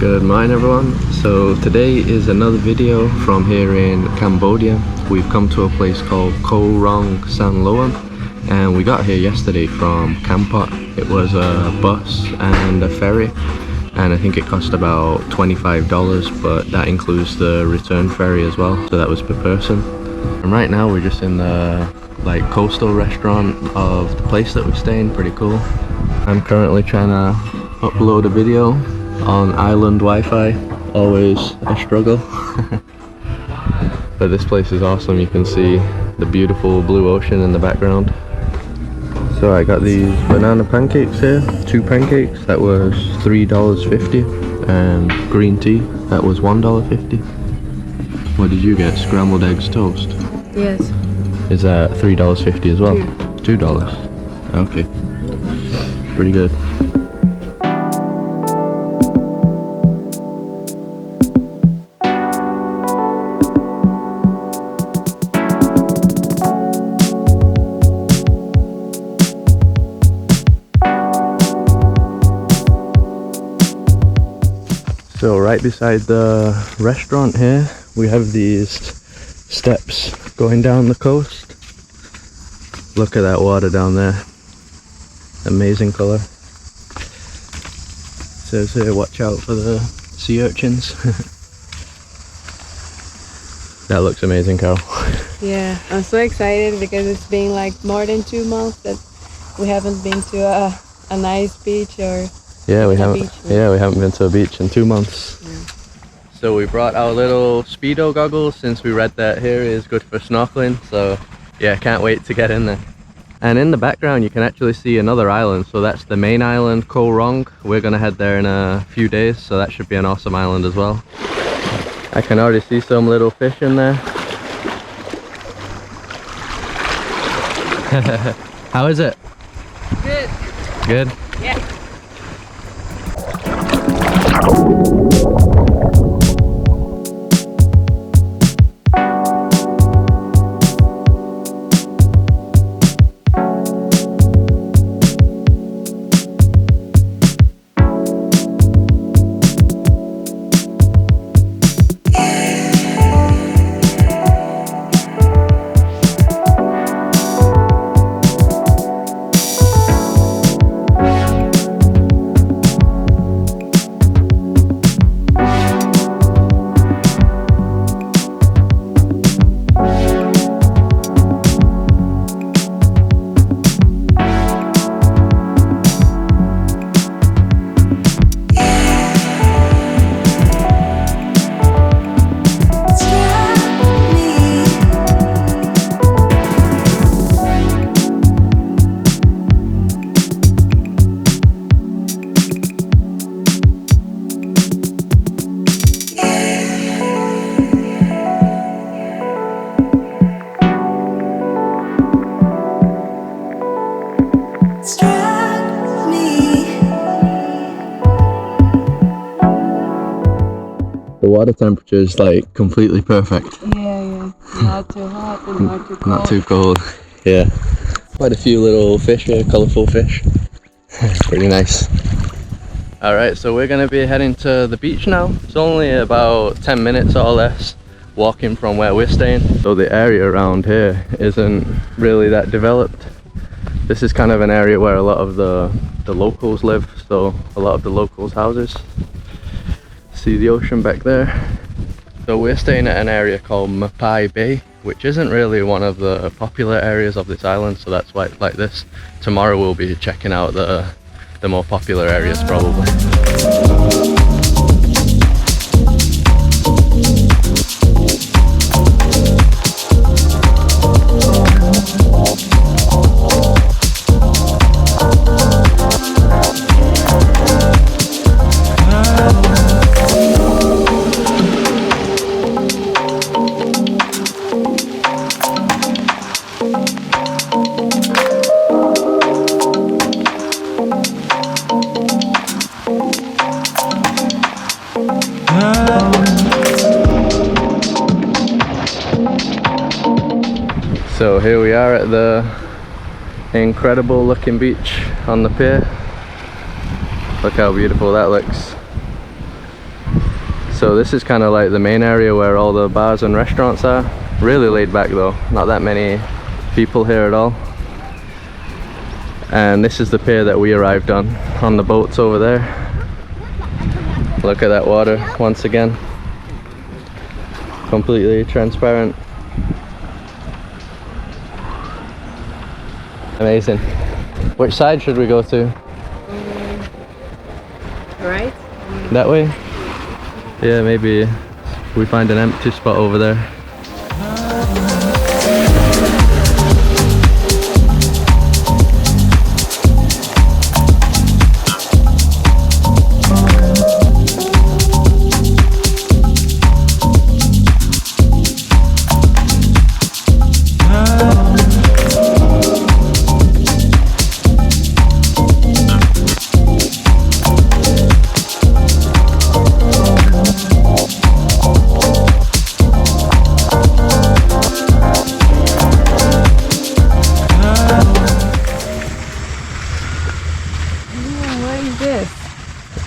Good morning everyone. So today is another video from here in Cambodia. We've come to a place called Koh Rong Sanloem and we got here yesterday from Kampot. It was a bus and a ferry and I think it cost about $25, but that includes the return ferry as well, so that was per person. And right now we're just in the coastal restaurant of the place that we stay in. Pretty cool. I'm currently trying to upload a video on island Wi-Fi, always a struggle. But this place is awesome. You can see the beautiful blue ocean in the background. So I got these banana pancakes here, 2 pancakes, that was $3.50, and green tea, that was $1.50. What did you get? Scrambled eggs toast? Yes. Is that $3.50 as well? $2. Okay. Pretty good. So right beside the restaurant here, we have these steps going down the coast. Look at that water down there. Amazing colour. It says here, watch out for the sea urchins. That looks amazing, Carol. Yeah, I'm so excited because it's been like more than 2 months that we haven't been to a nice beach or we haven't been to a beach in 2 months. Yeah. So we brought our little speedo goggles since we read that here is good for snorkeling. So yeah, can't wait to get in there. And in the background you can actually see another island. So that's the main island, Koh Rong. We're gonna head there in a few days, so that should be an awesome island as well. I can already see some little fish in there. How is it? Good. Good? Yeah. The water temperature is like completely perfect. Yeah. Not too hot and not too cold. Not too cold. Yeah. Quite a few little fish here, colourful fish. Pretty nice. Alright, so we're gonna be heading to the beach now. It's only about 10 minutes or less walking from where we're staying. So the area around here isn't really that developed. This is kind of an area where a lot of the locals live, so a lot of the locals' houses. See the ocean back there. So we're staying at an area called Mapai Bay, which isn't really one of the popular areas of this island, so that's why it's like this. Tomorrow we'll be checking out the more popular areas probably. So here we are at the incredible looking beach on the pier. Look how beautiful that looks. So this is kind of like the main area where all the bars and restaurants are. Really laid back though, not that many people here at all. And this is the pier that we arrived on the boats over there. Look at that water once again. Completely transparent. Amazing. Which side should we go to? Right? That way? Yeah, maybe we find an empty spot over there.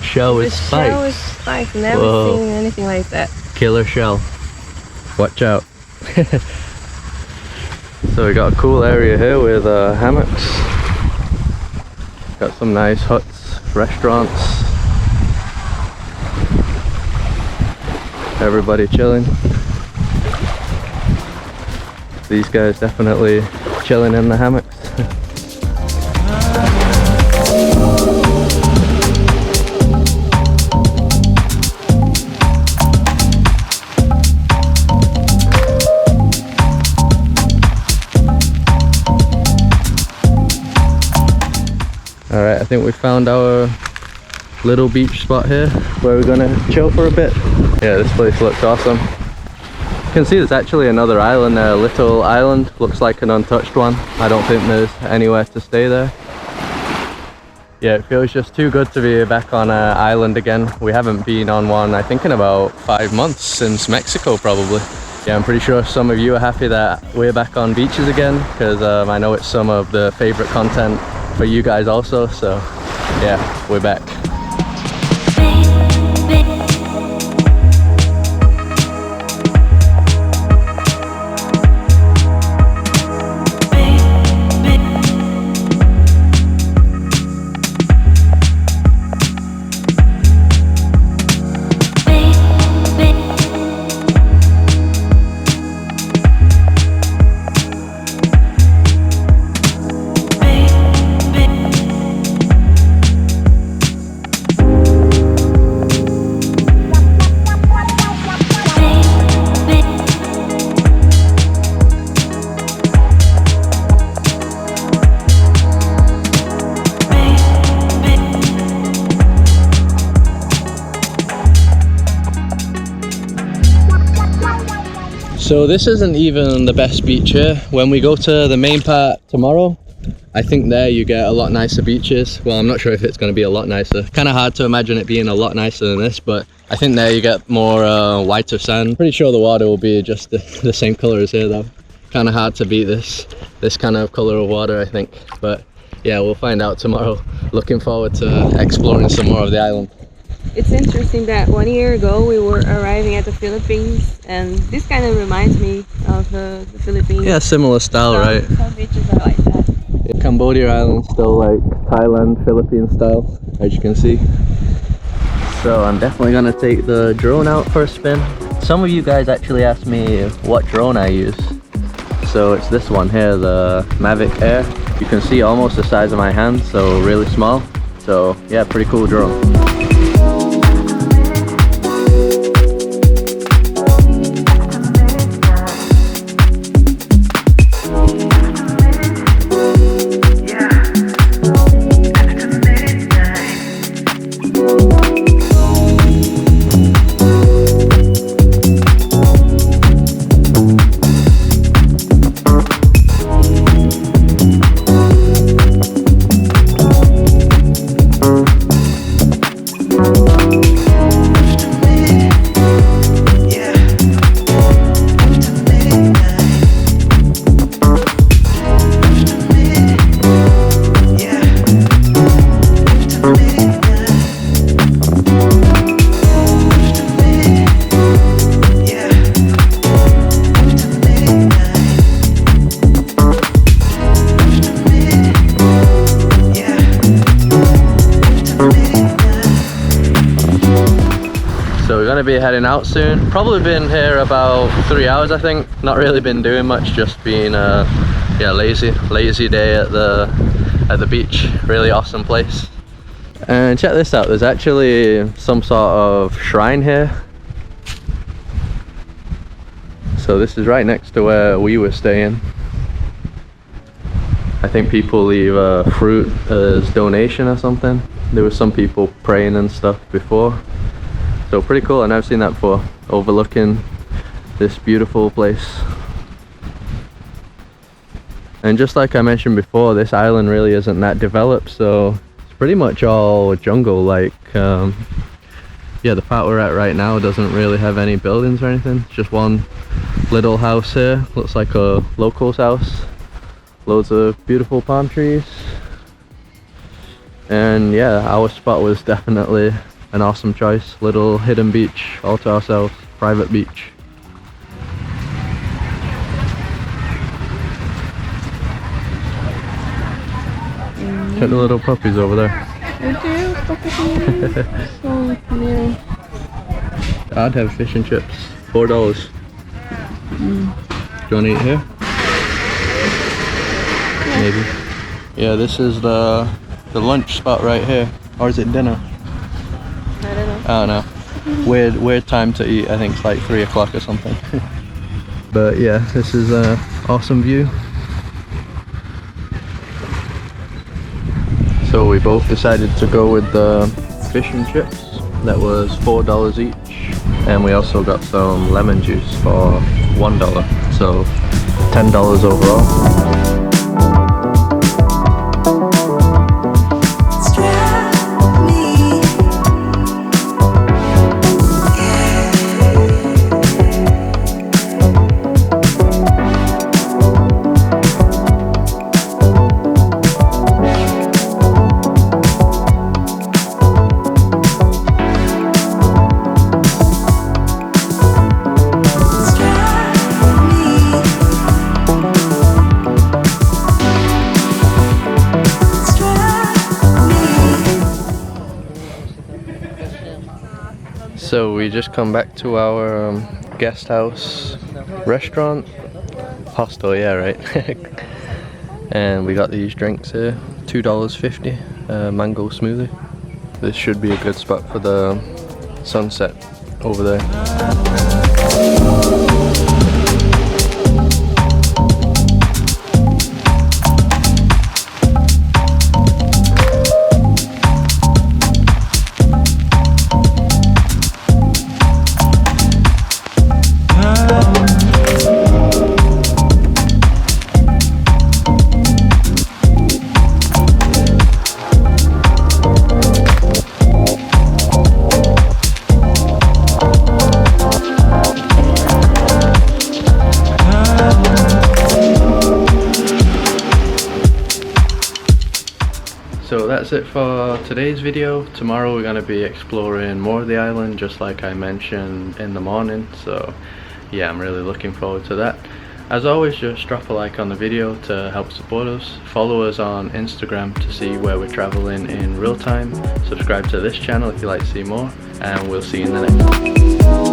Shell with spikes. Shell with spikes. Never Whoa. seen anything like that. Killer shell. Watch out. So we got a cool area here with hammocks. Got some nice huts, restaurants. Everybody chilling. These guys definitely chilling in the hammocks. Alright, I think we found our little beach spot here where we're gonna chill for a bit. Yeah, this place looks awesome. You can see there's actually another island there, a little island. Looks like an untouched one. I don't think there's anywhere to stay there. Yeah, it feels just too good to be back on an island again. We haven't been on one, I think, in about 5 months, since Mexico probably. Yeah, I'm pretty sure some of you are happy that we're back on beaches again, because I know it's some of the favorite content for you guys also, so yeah, we're back. So this isn't even the best beach here. When we go to the main part tomorrow, I think there you get a lot nicer beaches. Well, I'm not sure if it's going to be a lot nicer. Kind of hard to imagine it being a lot nicer than this, but I think there you get more whiter sand. Pretty sure the water will be just the same color as here though. Kind of hard to beat this kind of color of water, I think. But yeah, we'll find out tomorrow. Looking forward to exploring some more of the island. It's interesting that 1 year ago we were arriving at the Philippines, and this kind of reminds me of the Philippines. Yeah, similar style, right? Some beaches are like that. Yeah, Cambodia island still like Thailand, Philippine style, as you can see. So I'm definitely gonna take the drone out for a spin. Some of you guys actually asked me what drone I use. So it's this one here, the Mavic Air. You can see almost the size of my hand, so really small. So yeah, pretty cool drone. gonna be heading out soon. Probably been here about 3 hours, I think. Not really been doing much, just being yeah, lazy day at the beach. Really awesome place. And check this out, there's actually some sort of shrine here. So this is right next to where we were staying. I think people leave fruit as donation or something. There were some people praying and stuff before. So pretty cool, I've never seen that before. Overlooking this beautiful place. And just like I mentioned before, this island really isn't that developed, so it's pretty much all jungle. Like, yeah, the part we're at right now doesn't really have any buildings or anything. It's just one little house here. Looks like a local's house. Loads of beautiful palm trees. And yeah, our spot was definitely an awesome choice. Little hidden beach all to ourselves, private beach. Check the little puppies over there. So new. I'd have fish and chips, $4. Do you want to eat here? Yeah. Maybe. Yeah, this is the lunch spot right here. Or is it dinner? I don't know. I don't know. Weird time to eat. I think it's like 3 o'clock or something. But yeah, this is an awesome view. So we both decided to go with the fish and chips. That was $4 each. And we also got some lemon juice for $1. So $10 overall. So we just come back to our guest house restaurant, hostel, yeah, right. And we got these drinks here, $2.50, mango smoothie. This should be a good spot for the sunset over there. So that's it for today's video. Tomorrow we're going to be exploring more of the island, just like I mentioned in the morning. So yeah, I'm really looking forward to that. As always, just drop a like on the video to help support us. Follow us on Instagram to see where we're traveling in real time. Subscribe to this channel if you'd like to see more, and we'll see you in the next one.